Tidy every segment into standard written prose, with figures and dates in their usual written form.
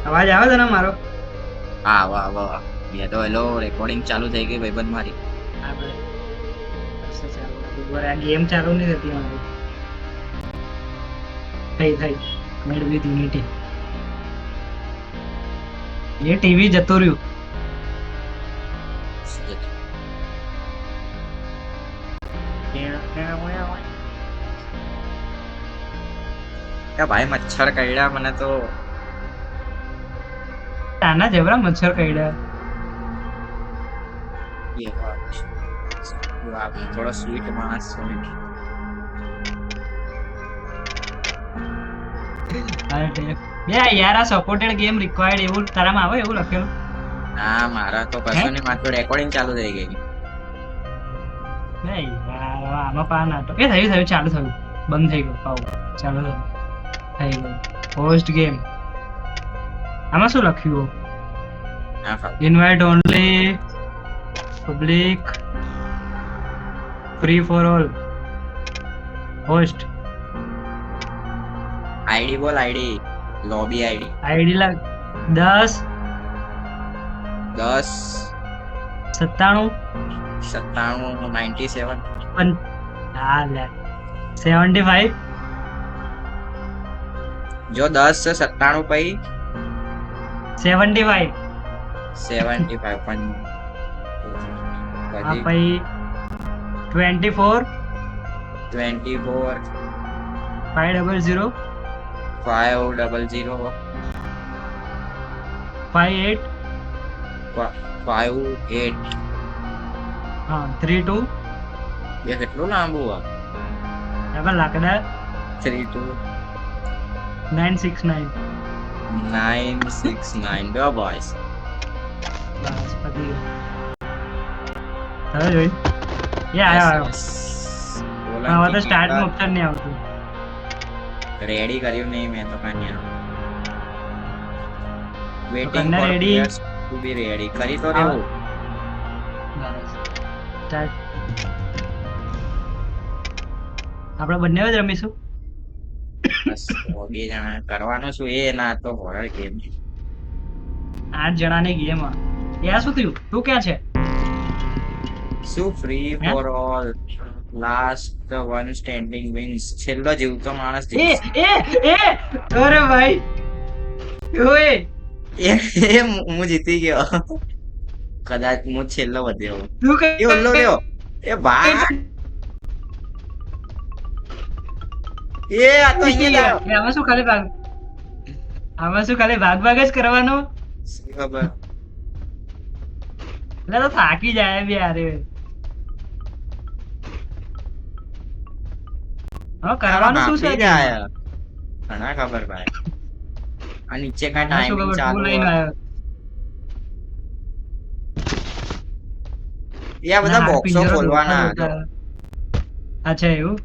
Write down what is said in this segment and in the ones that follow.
અવાજ આવે છે ને મારો? હા વાહ વાહ. મેં તો હેલો રેકોર્ડિંગ ચાલુ થઈ ગઈ ભાઈબંધ મારી. આપણે કશે ચાલુ નથી. બરાબર, આ ગેમ ચાલુ નહીં થતી અમારી. થઈ મેળવી યુનિટી. એ ટીવી જતું રહ્યું. ભાઈ મચ્છર કરડ્યા મને તો. તાના જબરા મચ્છર કરડ્યા. થોડો સ્વીટ માણસ છું. યાર આ સપોર્ટેડ ગેમ રિક્વાયર્ડ એવું તારામાં આવે એવું લખેલું? ના મારા તો હે કશું નહીં, મારે તો રેકોર્ડિંગ ચાલુ થઈ ગઈ. નહીં યાર, આમાં પા ના તો થયું ચાલુ થયું. બંધ થઈ ગયું પાવ. ચાલુ થયું. થઈ ગયું. Host game. આમાં શું લખ્યું? ના ખબર. Invite only public free for all host. ID બોલ, આઈડી લોબી આઈડી. આઈડી લાગ 10 10 97 97 97. હા લે 75 જો 10 છે 97 પછી 75 75 પણ હા પછી પછી 24 24 500 500 58 58. હા 32 એ કેટલું લાંબુ આ. ડબલ લાકડા 32 969. 969 બે બોys. બસ પતી ગયું. હવે જોઈ એ યસ આવ્યો યસ. હવે સોલંકી તો સ્ટાર્ટ નું ગીતા ઓપ્શન નહીં આવતું. રેડી કર્યું નહીં મેં તો કાન્યા. તો વેટિંગ કન્ના for ready. Players to be ready. કરી તો બસ રેવું. સ્ટાર્ટ. આપણે બંને જ રમીશું. બસ બે જણા કરવાનું શું એ ના તો હોરર ગેમ. 8 જણાની ગેમ. યાર શું થયું? તું ક્યાં છે? શું ફ્રી હે for all last one standing wins. છેલ્લો જીવતો માણસ એ જીતશે. એ એ અરે ભાઈ ઓય એ હું જીતી ગયો. કદાચ હું છેલ્લો વધ્યો. તું એ ઓલ્લો રહ્યો. એ ભાઈ એ આ તો અહીંયા જ આવ્યો. આમાં શું ખાલી ભાગ ભાગ જ કરવાનો. શી ખબર. એટલે તો થાકી જાય બી યાર હવે આમાં કરવાનું શું છે હાફી આ ગેમમાં? જાય. ઘણા ખબર ભાઈ. આ નીચે કઈ મને શું ટાઈમિંગ ખબર તું ચાલુ લઈને હોય. આવ્યો. એ આ ના બધા હાર બોક્સો પિંજરો દોડતા ખોલવાના જો. દોડતા. અચ્છા એવું.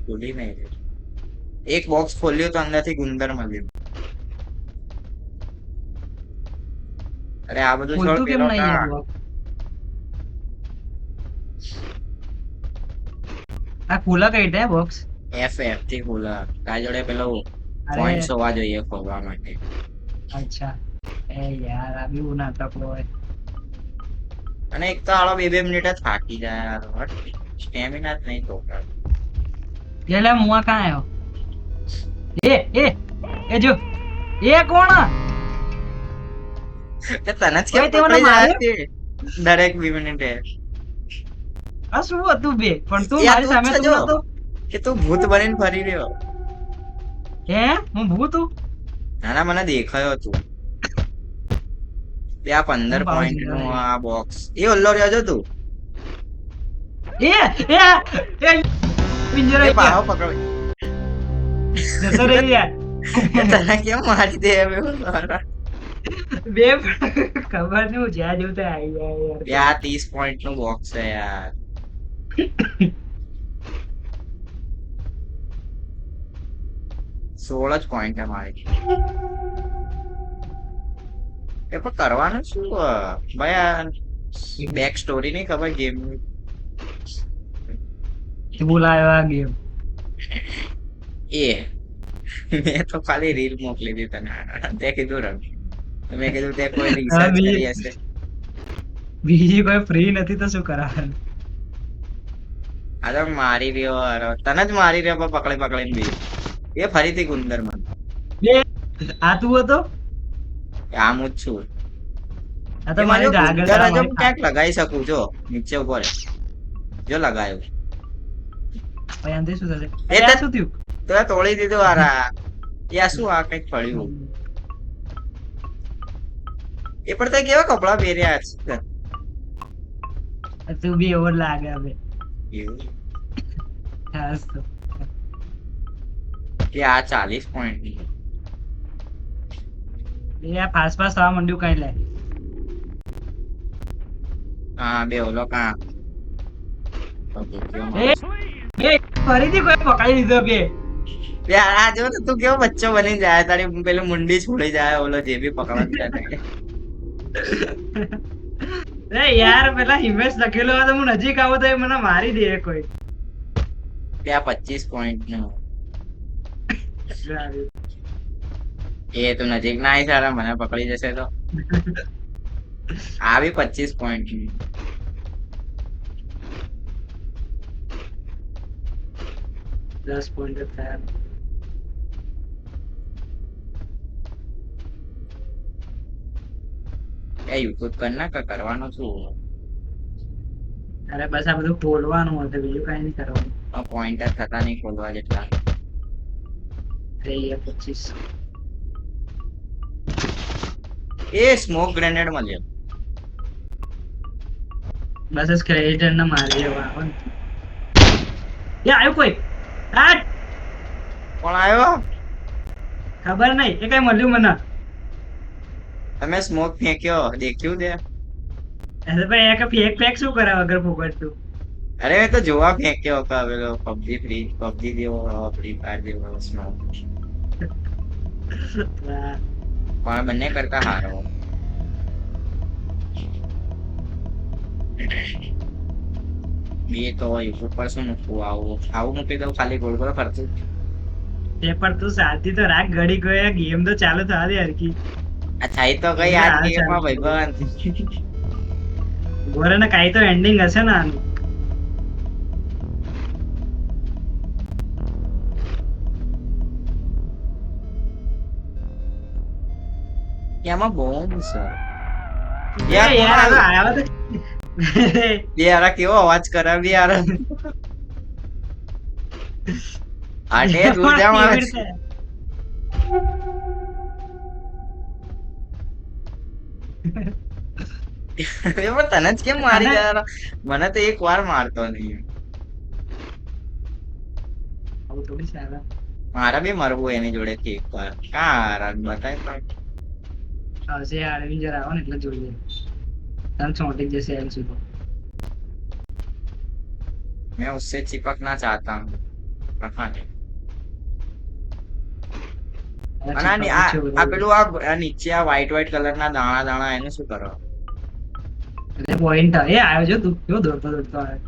ખોલી નહીં રહ્યું. એક બોક્સ ખોલ્યું તો અંદરથી ગુંદર મળ્યું. અરે આ બધું છોડ, ખોલતું કેમ પેલો નહીં કા. યાર બોક્સ? આ ખુલ્લા કઈ રીતે બોક્સ? F થી ખોલા. તારી જોડે પેલો પોઈન્ટ અરે હોવા જોઈએ ખોલવા માટે. અચ્છા. એ યાર આ બી હું નાટક હોય. અને એક તો આળો 2-2 મિનિટે થાકી જાય યાર. સ્ટેમિના જ નહીં તો. એટલે હું આ કાં આવ્યો? એ એ એ જો એ કોણ? તને જ કેમ ઓય તે મને પકડી જાય માર્યો. છે દરેક 2 મિનિટે. આ શું હતું બે? પણ તું યા મારી તું જ સામે છે તું જો નતો. કે તું ભૂત બનીને ફરી રહ્યો. હે હું ભૂત છું? નાના મને દેખાયો તું. તે આ હું 15 પાવ પોઈન્ટ સીધા નું થઈ આ બોક્સ એ ઓલ્લો રહ્યો છો તું. એ એ પિંજરો એ ગયા પાહો પકડ. જતો રહી યાર. એ તને કેમ મારી દે હવે બે ખબર નહીં હું જ્યાં જોઉં ત્યાં આવી જાય યાર બે આ 30 પોઈન્ટ નું બોક્સ છે યાર. 16 જ પોઈન્ટ છે મારી. એ પણ કરવાનું શું ભાઈ? આ બેક સ્ટોરી નહીં ખબર ગેમ ની. બોલાયો આ ગેમ. એ મેં તો ખાલી રીલ મોકલી હતી તને તે કીધું રમ તો મેં કીધું તે કોઈ હવે રિસર્ચ કરી હશે. બીજી કોઈ ફ્રી નથી તો શું કરાવે. આ તો મારી રહ્યો હારો. તને જ મારી રહ્યો પણ પકડી પકડીને બી એ ફરીથી ગુંદર માં બે આ તું હતો. આમ જ છું. આ તો એ મારી મારે આગળ ગુંદર તારા હજુ મોંએ ક્યાંક લગાવી શકું જો નીચે ઉપર જો લગાયું ભાઈ આનાથી શું થશે? એ અરે તો આ શું થયું? તો તોડી દીધું હારા. યા શું આ કઈક પડ્યું એ પણ તે કેવા કપડા પહેર્યા છે તું બી એવો જ લાગે હવે. એવું ખાસ તો. કે આ 40 પોઈન્ટ એ આ ફાસ્ટ ફાસ્ટ થવા માંડ્યું કઈ લે. હા બે ઓલો કા એ એ ફરીથી કોઈ પકડી લીધો બે. યાર આ જો ને તું કેવો બચ્ચો બની જાય તારી પેલું મુંડી છોડી જાય ઓલો જે બી પકડવાનું છે એ યાર પેલા હિમેશ લખેલો હતો હું નજીક આવું તો એ મને મારી દે કોઈ. ત્યાં 25 પોઈન્ટ નો એ તો નજીક ના આવી સારા મને પકડી જશે તો આ બી 25 પોઈન્ટ 10 પોઈન્ટ થયા. એ યુટ્યુબ કર ના કરવાનું શું અરે બસ આ બધું ખોલવાનું હતું બીજું કઈ નહીં કરવાનું. પોઈન્ટ જ થતા નહીં ખોલવા જેટલા થઈ ગયા 25. એ સ્મોક ગ્રેનેડ મળ્યો બસ સ્કેલેટન ને મારી દેવા આવે ને. એ આવ્યું કોઈ. આ કોણ આવ્યો ખબર નહીં એ કઈ મળ્યું મને. તમે સ્મોક ફેંક્યો દેખ્યું તે અરે ભાઈ એક ફેક ફેક શું કરાવ વગર ફોકટતું. અરે મેં તો જોવા ફેંક્યો હતો પેલો પબજી ફ્રી પબજી જેવો ફ્રી ફાયર જેવો સ્મોક પણ બંને કરતા હારો બે તો યુટ્યુબ પર શું મૂકવું આવું મૂકી દઉં ખાલી ગોળ ગોળ ફરતું તે પણ તું શાંતિ તો રાખ ઘડી ગયો ગેમ તો ચાલુ થવા દે હરકી. આ થાય તો કઈ આ ગેમમાં ભાઈબંધ ગોરે ને કાઈ તો એન્ડિંગ હશે ને આનું. એમાં બોમ્બ છે યાર યાર યાર આયા તો યાર કેવો અવાજ કરાવી યાર આટે દૂર જાવ આવે પણ તને જ કેમ મારી ગયા મને તો એક વાર મારતો નહીં આવું થોડી સારા. મારા બી મરવું એની જોડે થી એક વાર કા બતાય પણ આવશે આરવી જરા આવો ને એટલે જોઈએ. તને ચોંટી જશે એમ સુધી. मैं उससे चिपकना चाहता हूँ આ પેલું આ નીચે આ વ્હાઈટ કલર ના દાણા દાણા એને શું કરો પોઈન્ટ એ આવ્યો જો તું કેવો દોડતો દોડતો આવ્યો.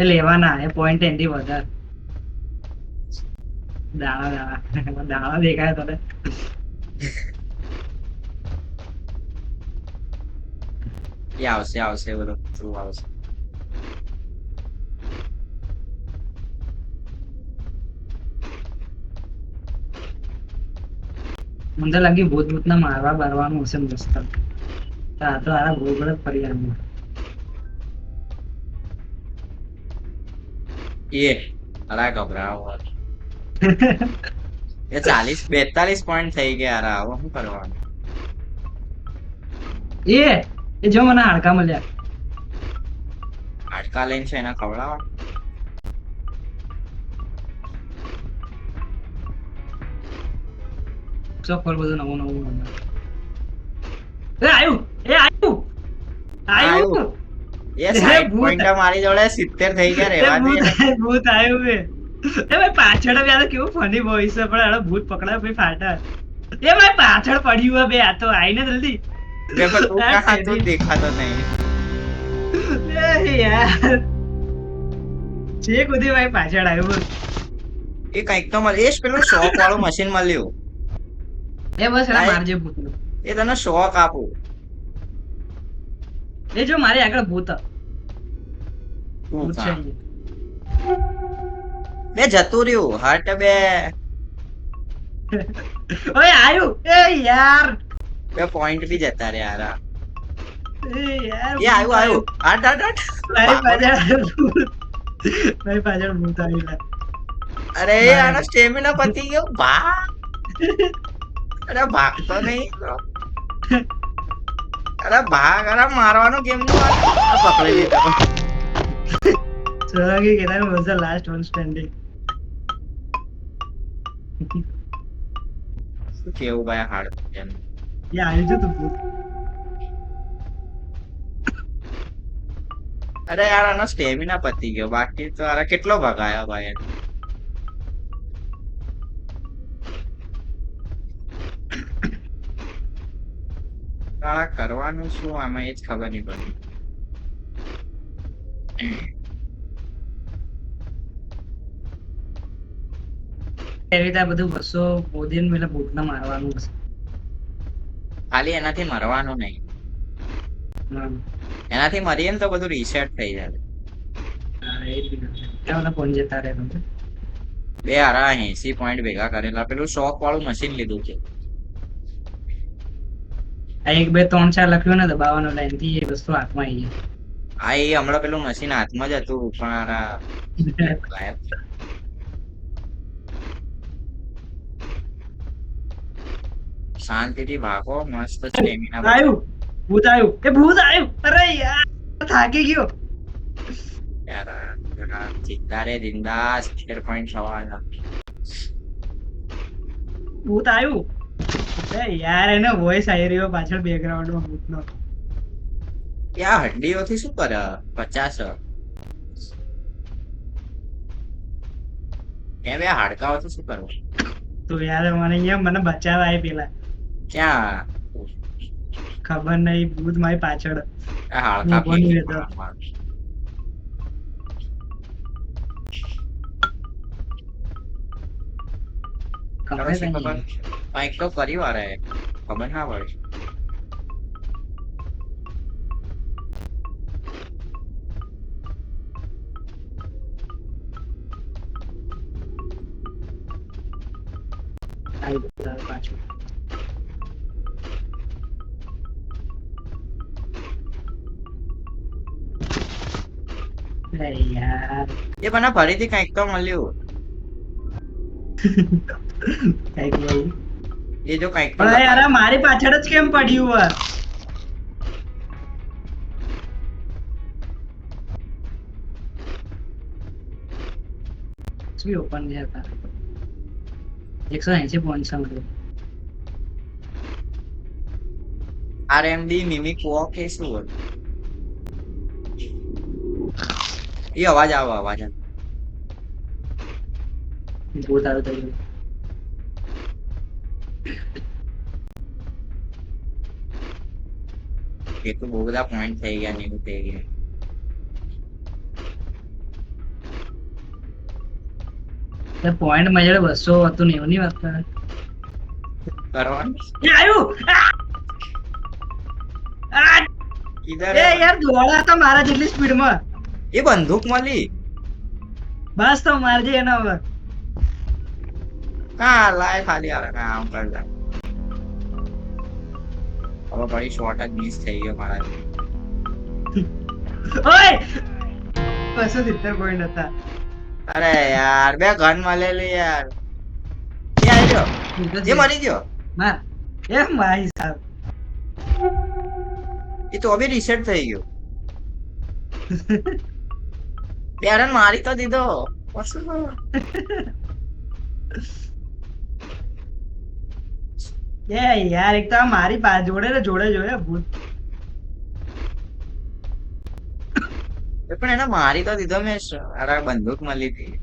એ લેવાના એ પોઈન્ટ એનથી વધારે દાણા દાણા દાણા દેખાય તને. એ આવશે આવશે બધું શું આવશે મને તો લાગી ભૂત ભૂત ના મારવા બારવાનું હશે મસ્ત. આ તો આ ભૂત જ ફરી આવ્યું. એ અરા ગભરાવો એ 42 પોઈન્ટ થઈ ગયા અરા હવે શું કરવાનું એ જો મને હાડકા મળ્યા. હાડકા લઈને છે એના ખવડાવવા ચોખર બધું નવું નવું એ આવ્યું આવ્યું એ 60 પોઈન્ટ મારી જોડે 70 થઈ ગયા રેવા દે ભૂત આવ્યું એ ભાઈ પાછળ બે કેવું ફની વોઇસ છે પણ ભૂત પકડાય ભાઈ ફાટા એ ભાઈ પાછળ પડ્યું હે બે આ તો આઈને જલ્દી देखो तू कहां तो देखा तो नहीं એ યાર જે કુદી ભાઈ પાછળ આવ્યો બોલ એ કઈક તો મળે એ જ પેલું શોક વાળું મશીન મળ્યું એ બસ એના લાય. મારજે ભૂતનું. એ તને શોક આપું એ જો મારે આગળ ભૂત તું ભૂત છે કા અહીંયા. બે જતું રહ્યું હટ બે ઓય આયુ એ યાર. બે પોઈન્ટ બી જતા રે યાર એ યાર એ ભૂત આવ્યું આયુ. હટ હટ હટ મારી ભાગો ને. પાછળ ભૂત. મારી પાછળ ભૂત આવ્યું લા. અરે આનો મારે. સ્ટેમિના પતી ગયો ભાગ અરે ભાગતો નહીં અરે ભાગ અરે મારવાનું કેમ નું પકડી લીધો Solanki Kedar was the last one standing. શું કેવું ભાઈ હાડ એમ એ આવ્યું છે તો ભૂત. અરે યાર આનો સ્ટેમિના પતી ગયો બાકી તો અરે કેટલો ભગાયો ભાઈ તારા કરવાનું શું આમાં એ જ ખબર નહીં પડી એવી રીતે આ બધું બસો બોધીને પેલા ભૂતને મારવાનું છે. ખાલી એનાથી મરવાનું નહીં હમ. એનાથી મરીએ ને તો બધું રીસેટ થઈ જાય હા, એ જ ને. ત્યાં બધા ફોન જતા રહે તમને. બે હારા 80 પોઈન્ટ ભેગા કરેલા પેલું શોક વાળું મશીન લીધું છે આ 1 2 3 4 લખ્યું ને દબાવવાનો લાઈન થી એ વસ્તુ હાથમાં આવી હા એ હમણાં પેલું મશીન હાથમાં જ હતું પણ હારા જાય. ગાયબ શાંતિથી ભાગો મસ્ત સ્ટેમિના આવ્યું ભૂત આવ્યું એ ભૂત આવ્યું અરે યાર થાકી ગયો. ચિત્તા રે બિંદાસ 13 પોઈન્ટ થવાના ભૂત આવ્યું. એ યાર એનો વોઇસ આવી રહ્યો પાછળ બેકગ્રાઉન્ડમાં ભૂતનો. આ હડ્ડીઓથી શું કરે 50 એ બે હાડકાઓથી શું કરવું તો યાર મને અહીંયા મને બચાવવા આવી પેલા ક્યાં ખબર નહીં ભૂત મારી પાછળ. આ હાડકા હું ભણી ફેંકી લેતો. મારવાનું. ખબર હવે શું નહીં. ખબર કંઈક તો કરી વારે ખબર ના પડે આવ્યું તારું પાછું. અરે યાર એ મને ફરીથી કંઈક તો મળ્યું કઈક બોલ. એ જો કંઈક તો પણ યાર આ મારી પાછળ જ કેમ પડ્યું હોય? શું ઓપન છે તારે? 180 પોઈન્ટ સમજો. આરએમડી મિમિક વોક એ શું હતું એ અવાજ આવે અવાજ આવે. ભૂત આવ્યું થયું. એ તો બહુ બધા પોઈન્ટ થઈ ગયા ને એવું થઈ ગયા પોઈન્ટ માં જયારે 200 હતું ને એવું ની વાત કરે. કરવાનું એ આવ્યું. આ! કિધર એ યાર દોડા તો મારા જેટલી સ્પીડ માં. એ બંદૂક મળી બસ તો મારજે એના હવે. હા લાય ખાલી આવે આમ કરતા હવે ભાઈ શોર્ટ જ મિસ થઈ ગયો મારા ઓય 270 પોઈન્ટ હતા. અરે યાર બે ગન મળેલી યાર એ આવી ગયો એ મરી ગયો માર એ મારી સાહેબ. એ તો અભી રીસેટ થઈ ગયો બેરન મારી તો દીધો પછી એ યાર એક તો આ મારી જોડે ને જોડે જોડે ભૂત. પણ એને મારી તો દીધો મેં અરે બંદૂક મળી હતી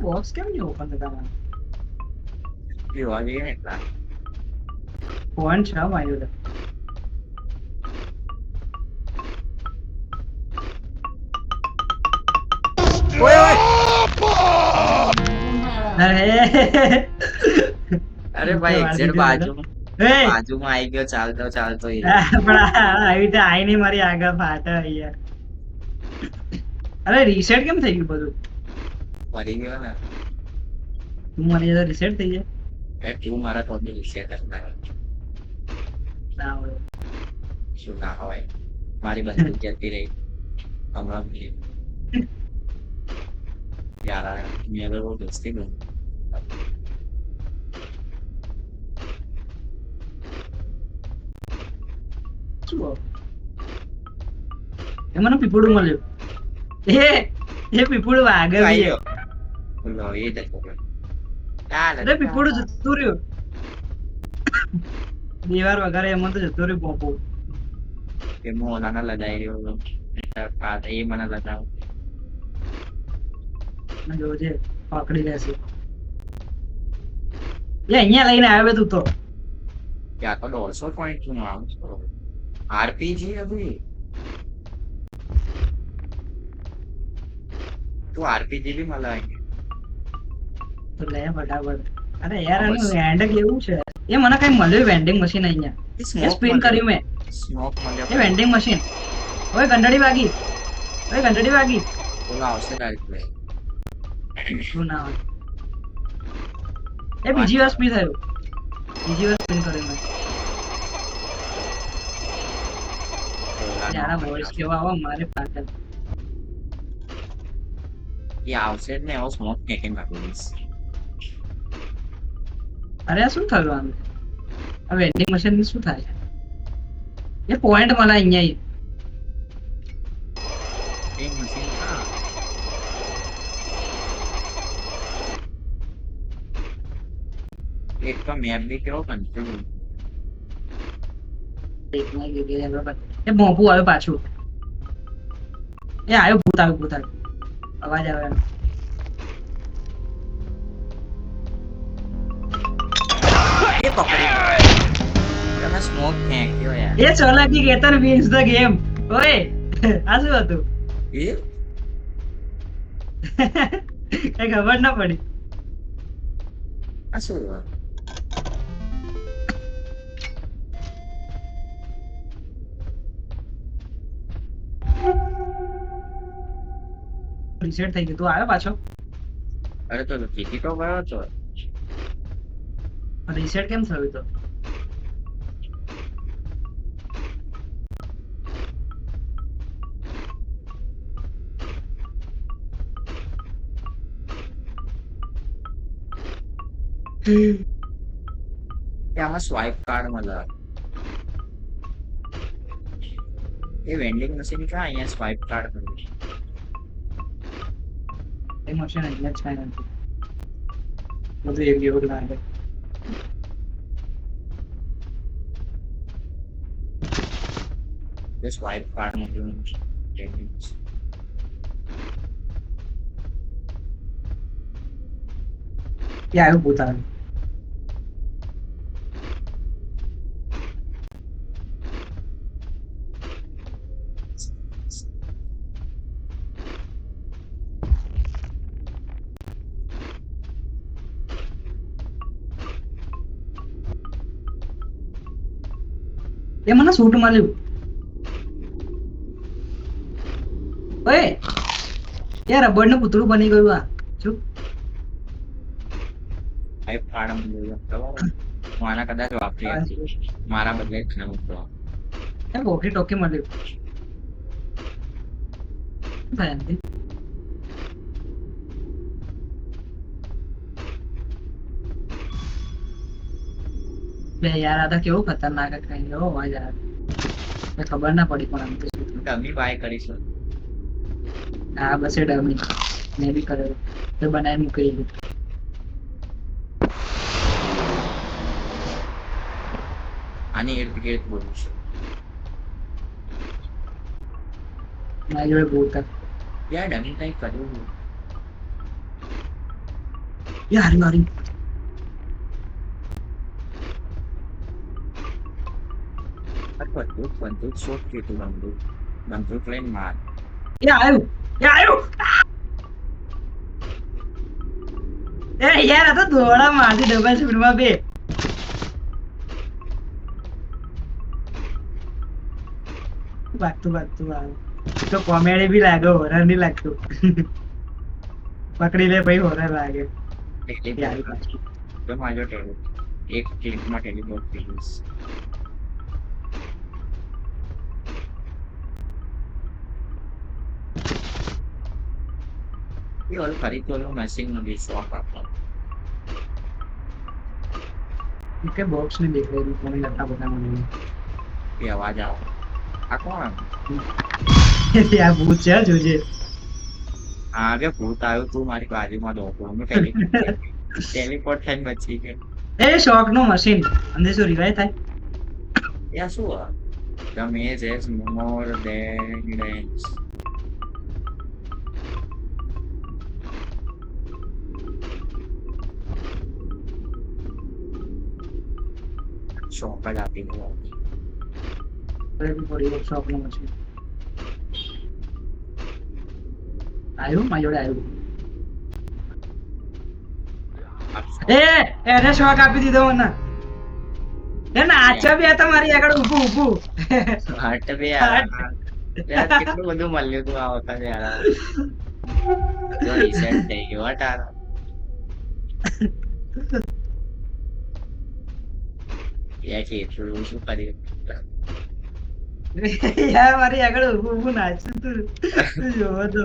બોક્સ કેમ નહીં ઓપન થતા મને? જોવા જઈએ ને એટલા પોઈન્ટ છે માર્યો લે. ઓય ઓય અરે અરે ભાઈ એક્ઝેક્ટ બાજુમાં આવી ગયો ચાલતો એ પણ આવી રીતે આઈ નહીં મારી આગળ પાછળ યાર. અરે રીસેટ કેમ થઈ ગયું બધું? મરી ગયો ને તું મરી જાય રીસેટ થઈ જાય? તું મારા ટોપી રીસેટ કરતા ના હોય. શું ના હોય મારી બંદૂક જતી રહી હમણાં યાર મેં તો બહુ દોસ્તી કરું શું હોય? એ મને પીપળું મળ્યું. એ પીપળું આગળ બી છે. બોલો એ જ અરે પીપળું જતું રહ્યું. બે વાર વગાડે એમાં તો જતું રહ્યું પોપો. કે હું ઓલાને લગાઈ રહ્યો એ મને લગાવ જોજે પકડી લેશે. એ અહીંયા લઈને આવ્યો તું તો. ત્યાં તો 150 પોઈન્ટ નું આમ આરપીજી હતી તું આરપીજી બી મળે તો લે ફટાફટ. અરે યાર આનું વેન્ડ કેવું છે? એ મને કઈ મળ્યું વેન્ડિંગ મશીન અહીંયા. એ સ્પિન કર્યું મેં. સ્મોક મળ્યો એ વેન્ડિંગ મશીન. ઓય ઘંટડી વાગી. બોલો આવશે ડાયરેક્ટ શું ના હોય? એ બીજી વાર સ્પિન થયું. બીજી વાર સ્પિન કર્યું મેં. યાર વોઇસ કેવા આવા મારે પાછળ. એ આવશે જ ને એવો સ્મોક ફેંકીને નાખી દઈશ અરે આ શું થયું આનું? આ વેન્ડિંગ મશીન ની શું થાય? એ પોઈન્ટ મળે અહીંયા. એ મશીન એક તો મેપ બી કેવો કન્ફ્યુઝ એ મોપું આવ્યું પાછું. એ આવ્યો ભૂત આવ્યું. અવાજ આવે એનો. એ પકડી તમે સ્મોક ફેંક્યો યાર એ ચોલાકી કેતન વિન્સ ધ ગેમ. ઓય આ શું હતું? એ કઈ ખબર ના પડી. આ શું રીસેટ થઈ ગયું. તું આવ્યો પાછો? અરે તો જીતી તો ગયો છો રીસેટ કેમ થયું તો? આમાં સ્વાઇપ કાર્ડ મળે એ વેન્ડિંગ મશીન ક્યાં અહીંયા સ્વાઇપ કાર્ડ મળે એ મશીન અહીંયા જ કાંઈ નથી. બધું એક જેવું લાગે. જે સ્વાઇપ કાર્ડ મળ્યું એ આવ્યું ભૂત આવ્યું. એ મને સૂટ મળ્યું. ઓય યાર રબડ નું પૂતળું બની ગયું. આ શું? સ્વાઇપ કાર્ડ મળ્યું બરાબર હું આના કદાચ વાપરી હતી મારા બદલે જ ન મૂકતો એ વોકી ટોકી મળ્યું. થાય નથી. બે યાર આ તો કેવું ખતરનાક કઈ એવો અવાજ આવે ખબર ના પડી પણ આમ તો શું ડમી બાય કરીશું હા બસ એ ડમી મેં બી કર્યો તો બનાવી મૂકી દીધું. આની ઇર્દ ગિર્દ બોલું છું મારી જોડે બહુ તક યાર ડમી કઈ કર્યું યાર મારી બંદૂક શોધ કીધું બંદૂક લઈને માર એ આવ્યું એ આવ્યું એ યાર આ તો દોડા મારથી ડબલ સ્પીડમાં બે ભાગતું આવે તો કોમેડી બી લાગે હોરર નહીં લાગતું પકડી લે પછી હોરર લાગે તો મારો ટેલી એક ક્લિપમાં ટેલિપોર્ટ થઈ ગઈશ એ ઓલ ફરીથી ઓલું મશીનનો બી શોખ આપતો કે બોક્સ ને દેખાય કોને લતા બધા મને એ અવાજ આવે આ કોણ આ ભૂત છે જોજે હા કે ભૂત આવ્યું તું મારી બાજુમાં દોડતો હું ટેલિપોર્ટ થઈને બચી ગયો એ શોક નો મશીન અંદર શું રિવાઇવ થાય યા શું The maze is more than dense. શોખ જ આપી દો શોક નો મશીન આવ્યું મારી જોડે આવ્યું એને શોક આપી દીધો મને એ નાચા બી હતા મારી આગળ ઊભું હાટ બે યાર કેટલું બધું મળ્યું તું આ વખતે યાર જો રિસેટ થઈ ગયો હટાર યાર કેટલું શું કર્યું યાર મારી આગળ ઊભું નાચું તું જોવો તો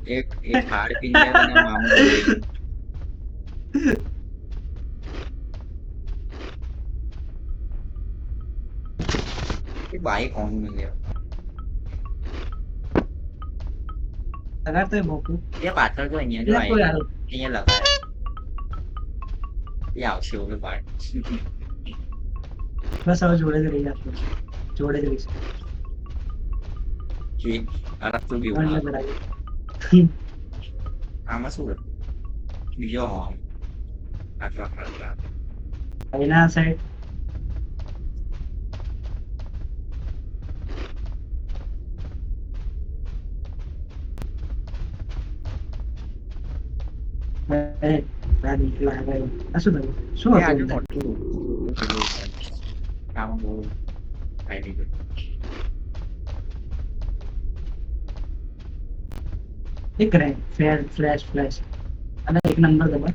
એક હાડ પિંજરા મામું બાઈક ઓન મળ્યો અગર તો મોકું એ પાછળ તો અહીંયા જો અહીંયા લગાય એ આવશે ઓલું પાર્ટ બસ હવે જોડે જ રહી જતો જોડે જ રહીશ તું બી આમાં શું બીજો આટલા એના સાઈડ શું એક રહે ફ્લેશ અને એક નંબર દબાય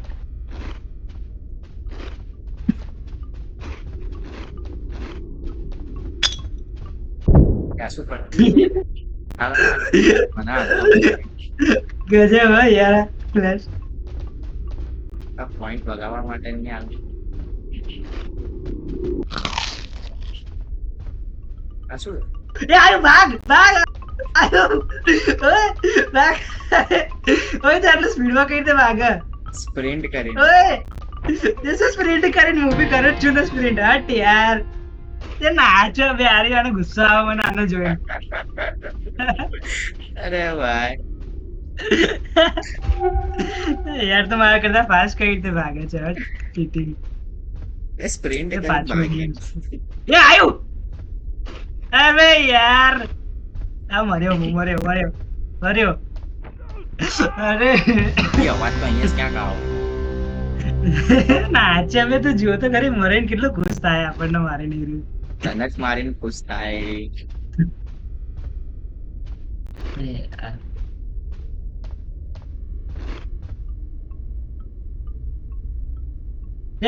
ગજબ યાર ફ્લેશ પોઈન્ટ બગાવવા માટે નહીં આવ્યું આ શું એ આયો ભાગ આયો ઓય ભાગ ઓય તો આટલું સ્પીડમાં કઈ રીતે ભાગે સ્પ્રિન્ટ કરી ઓય this is સ્પ્રિન્ટ કરીને મૂવી કરે છું ને સ્પ્રિન્ટ હટ યાર તે નાચો બે આરી આનો ગુસ્સો આવે મને આનો જોઈ અરે ભાઈ યાર તો મારા કરતા ફાસ્ટ કઈ રીતે ભાગે છે ચીટિંગ એ સ્પ્રિન્ટ એ પાછું એ આયો અરે યાર આ મર્યો અરે અવાજ તો અહીંયા ક્યાં ગાવ નાચે અમે તો જો તો ખરી મરીને કેટલું ખુશ થાય આપણને મારીને રહ્યું તને જ મારીને ખુશ થાય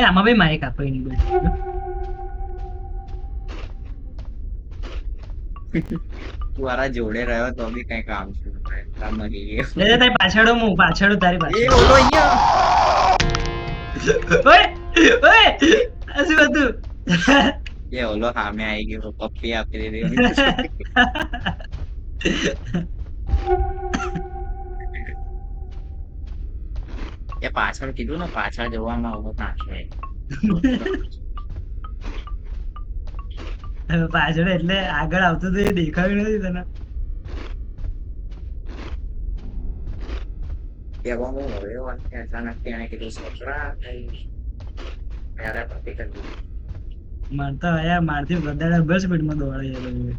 આમાં ભાઈ માઇક આપો એની તારા જોડે રહ્યો તો બી કઈ કામ છે મરી ગયો તારી પાછળ તારી પાછળ ઓલો અહીંયા ઓય આ શું હતું એ ઓલો સામે આવી ગયો પપ્પી આપી દીધી એ પાછળ કીધું ને પાછળ જવામાં ઉભો નાખે પાછળ એટલે આગળ આવતું તો એ દેખાયું નથી તને અચાનક એને કીધું છોકરા ત્યારે પતિ કરી મારતા આયા મારથી વધારે બસ સ્પીડમાં દોડે છે ભાઈ.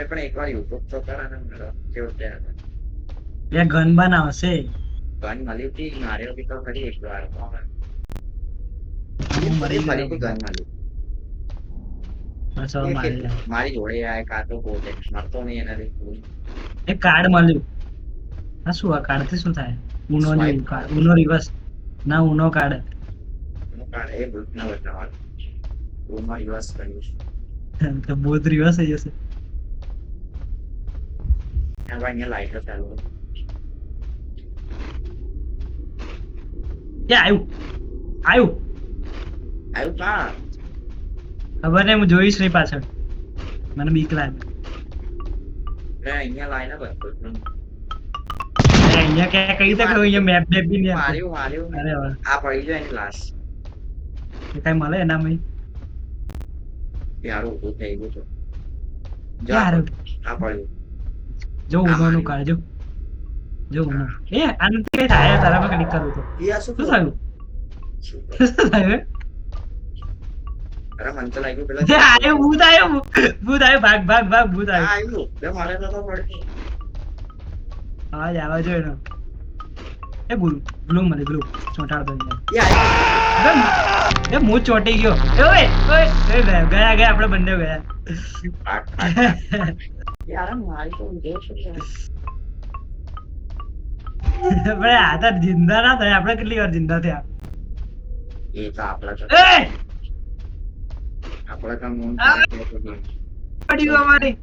પણ એકવાર યુટ્યુબ તો કરા ને મેરો કેવું ત્યાં એ ગન બનાવશે. ગન મળી હતી માર્યો બી તો ખરી એકવાર હું મરી ગયો ફરીથી ગન મળી બસ હવે મારી લે. મારી જોડે આ કાતો પોતે મરતો નહીં એનાથી એક કાર્ડ મળ્યું. આ શું આ કાર્ડ થી શું થાય? ઉનો ની સ્વાઇપ કાર્ડ ઉનો રિવર્સ ના ઉનો કાર્ડ. એ ભૂત ના બતાવવાનું રૂમમાં યુએસ કર્યું તો બોધ રિવર્સ થઈ જશે. એમાં અહીંયા લાઈટો ચાલુ એ આવ્યું આવ્યું આવ્યું કા ખબર નહીં હું જોઈશ નહીં પાછળ મને બીક લાગે. અહીંયા લાઈને બધું અહીંયા ક્યાં કઈ તક અહીંયા મેપ બેપ બી નહીં આપતો. માર્યું અરે વાહ આ પડી જાય એની લાશ એ કઈ મળે એનામાં યાર ઊભું થઈ ગયું છે યાર આ પડ્યું જો ઉનો નું કાર્ડ જો ઉનો એ આનું કઈ થાય તારા પર ક્લિક કરું તો યાર શું શું થયું શું થયું અરે મને તો લાગ્યું એ પેલા આયો ભૂત આયો ભાગ ભાગ ભાગ ભૂત આ આયો. આવ્યું બે મારે તો પડતી અવાજ આવે છે એનો. એ ગ્લુ મને ગ્લુ ચોંટાડ દો એ આવ્યું એ હું ચોંટી ગયો. ઓય ઓય ગયા આપણે બંને ગયા. યાર મારી તો ઊંઘે છે યાર. ભાઈ આ તો જિંદા ના થાય આપણે કેટલી વાર જિંદા થયા. એ તો આપણા તો એ આપણા તો મૂન પડી ગયો અમારી.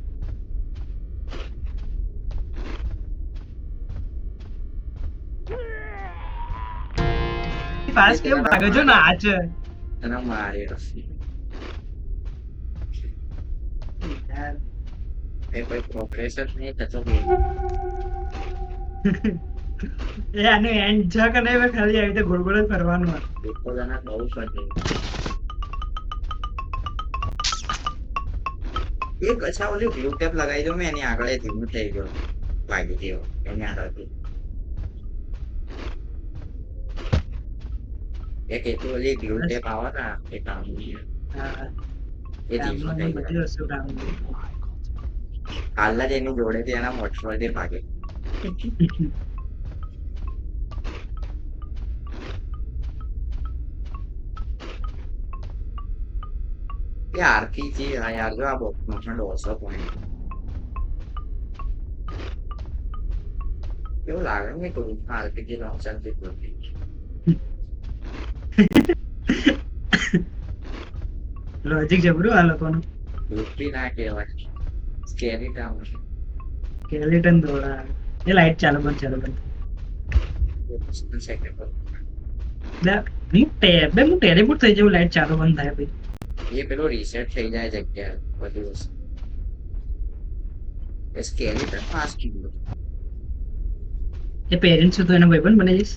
પાસ કેવું ભાગે છો નાચ. તને મારી રસી એ કોઈ પ્રોગ્રેસ જ નહીં થતો એ આનું એન્ડ છે કે નહીં ખાલી આવી રીતે ગોળ ગોળ જ ફરવાનું હોય. દેખો જણા બહુ ફરતે એક અચ્છા ઓલી બ્લુ ટેપ લગાવી દઉં મેં એની આગળ ધીમું થઈ ગયો લાગી ગયો એની આગળથી એક એટલી ઓલી બ્લુ ટેપ આવે ને એ કામ હા એ ધીમું થઈ ગયો બધી વસ્તુ કામ કાલના જ એની જોડેથી એના મોટરથી ભાગે એ આરપીજી હા યાર જો આ બોક્સનો પણ 150 પોઈન્ટ કેવું લાગે ને કોઈ આરપીજી લોન્ચર જેટલું લોજિક જબરું આ લોકોનું. લૂંટી ના કહેવાય સ્કેરી કામ સ્કેલેટન દોડા એ લાઈટ ચાલુ બંધ સેકન્ડ બે હું ટેલિપોર્ટ થઈ જવું લાઈટ ચાલુ બંધ થાય ભાઈ. એ પેલો રીસેટ થઈ જાય જગ્યા બધી વસ્તુ એ સ્કેલેટન ફાસ્ટ કીધું એ પેરેન્ટ્સ તો એના ભાઈબંધ બની જઈશ.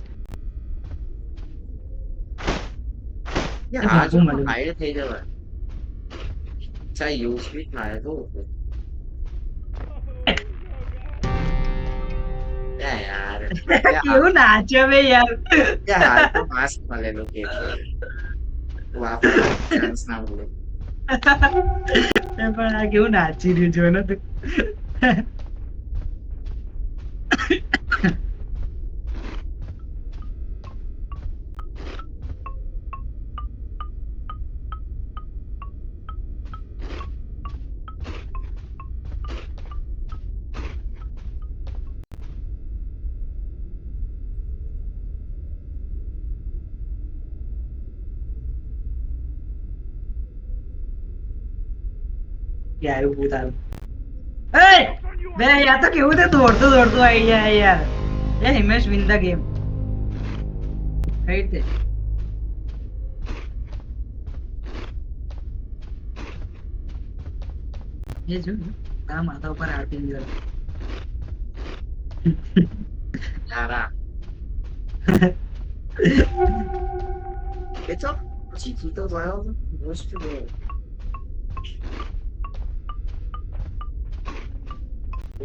યાર આ હાઈડ થઈ જવાય અચ્છા યુઝ બી થાય તો યાર કેવું નાચે બે યાર. યાર તો માસ્ક મળેલો કે વાપર ચાન્સ ના મળે પણ આ કેવું નાચી રહ્યું છે ને તું. આવ્યું ભૂત આવ્યું. બે યાર તો કેવું છે દોડતું દોડતું આવી જાય યાર. એ હિમેશ વિન ધ ગેમ કઈ રીતે એ જો આ માથા ઉપર આરતી ગયો. તારા એ તો પછી તો ગયો રોસ્ટ ગયો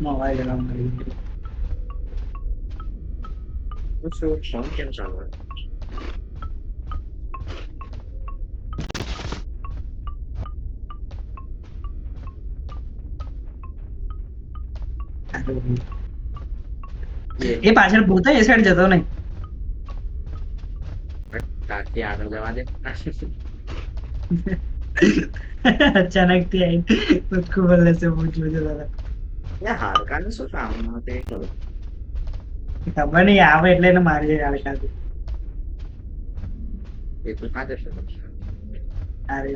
મોબાઈલ ગરમ કરી દીધો. શું ફોન કેમ ચાલુ એ પાછળ ભૂત એ સાઈડ જતો નહીં. તારથી આગળ જવા દે. અચાનક થી આવી કૂદકું બોલે છે ભૂત જોજો દાદા. હાડકાનું શું કામ તે ખબર. ખબર નહીં આવે એટલે એને મારી જાય હાડકાથી. એ તો કાં જશે પછી? અરે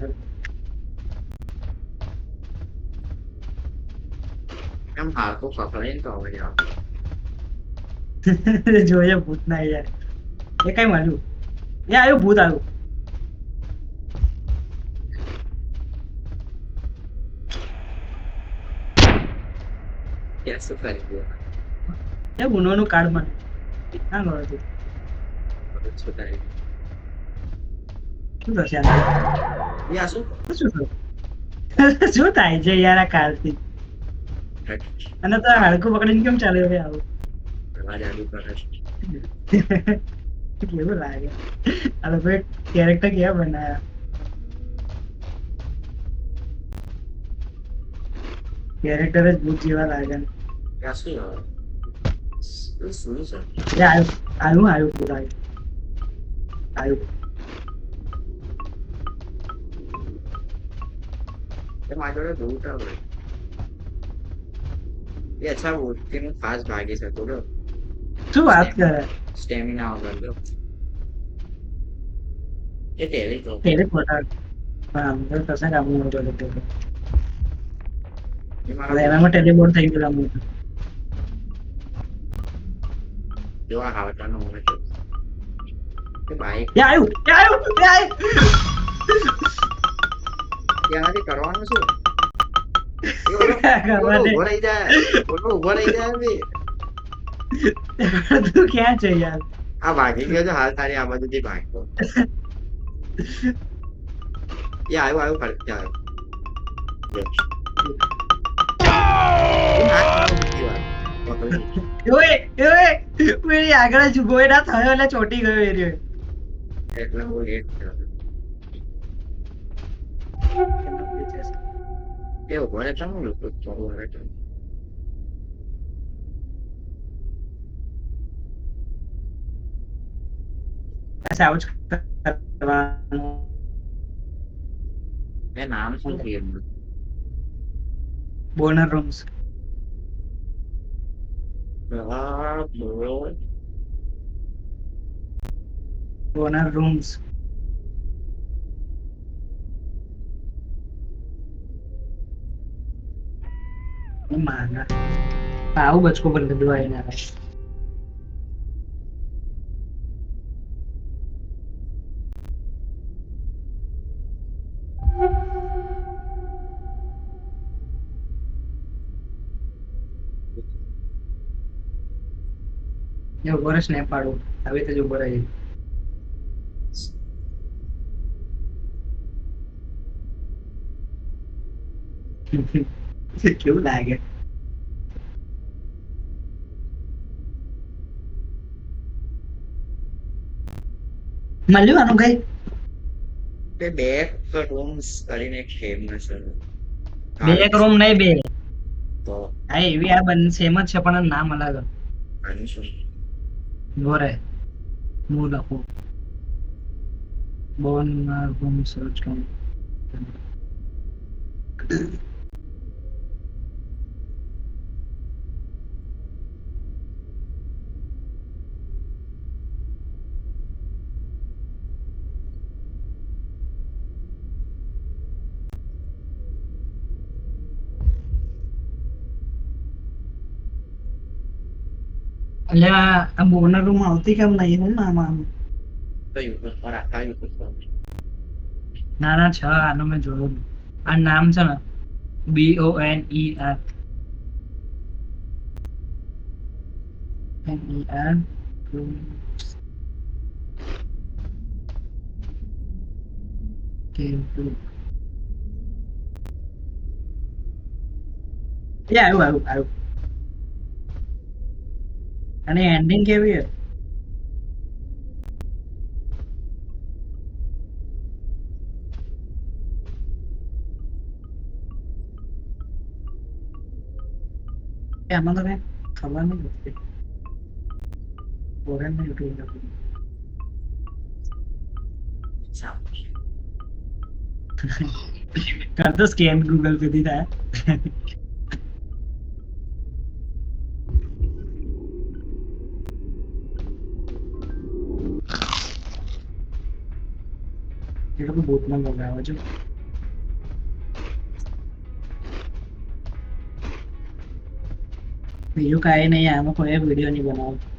એમ હાડકું પકડાય ને તો અવાજ આવે. જોઈએ ભૂત ના યાર. એ કઈ મળ્યું? એ આવ્યું ભૂત આવ્યું. ત્યાં શું કરી દે? એ ગુનોનું કાર્ડ મને ના ગયો તું. શું કરી દે? શું થશે આને? યા શું? શું થયું? શું થાય છે યાર આ કાર્ડથી? અને તો હાડકું પકડીને કેમ ચાલે ભાઈ આવું? અવાજ આવી કરે છે. કેવું લાગે આ લોકો કેરેક્ટર કેવા બનાયા. કેરેક્ટર જ ભૂત જેવા લાગે. ત્યાં શું આવે? શું છે? એ આવ્યું ભૂત આવ્યું. મારી જોડે બહુ આવે. એ અચ્છા વોટથી ફાસ્ટ ભાગી શકું તો શું વાત કરે? સ્ટેમિના વગર તો એ ટેલી તો તેરે પોતા હા તો કસા કામનું નહોતું એ હવે મારા એનામાં ટેલિપોર્ટ થઈ ગયેલા હું. જો આ હાવટાનો હોય છે કે બાઈક એ આવ્યું. ત્યાંથી કરવાનું શું? ઉભો રહી જાય બી. તું ક્યાં છે યાર? આ ભાગી ગયો છે હાલ તારી આ બાજુથી ભાગતો. એ આવ્યું ફરતી આવ્યું. એની આગળ જ ઉભો ના થયો એટલે ચોટી ગયો એ રહ્યો. એટલે બહુ લેટ થયો. એ ઉભો રહે છે હું લોકો ઉભો રહે છે. આવું જ કરવાનું. એ નામ શું ગેમ? બોનર રૂમ્સ. બોનર રૂમ્સ. માના આવું બચકો પર લીધું આવીને ઉભો રહે સ્નેપ પાડું આવી રીતે જ ઉભો રહે. કેવું લાગે? મળ્યું આનું કઈ? બે રૂમ્સ કરીને એક ગેમ છે. બે એક રૂમ નહીં બે. તો હા એવી આ બંને સેમ જ છે પણ નામ અલગ. આનું શું? બોરે હું લખું બોન રૂમ સર્ચ કરું. અલ્યા આ બોનર રૂમ આવતી કેમ નહીં? હું નામ આનું? તો યુટ્યુબ પર આખા યુટ્યુબ પર ના છ આનું મેં જોયું. આ નામ છે ને BONER આવ્યું. અને એન્ડિંગ કેવી છે? કે આમાં તો કઈ ખબર નહીં પડતી ફોરેન માં યુટ્યુબ કરતો સ્કેન ગૂગલ પે થી થાય એ લોકો બોટમાં મંગાવે છે બીજું કાંઈ નહીં આમાં કોઈ વિડીયો નહીં બનાવો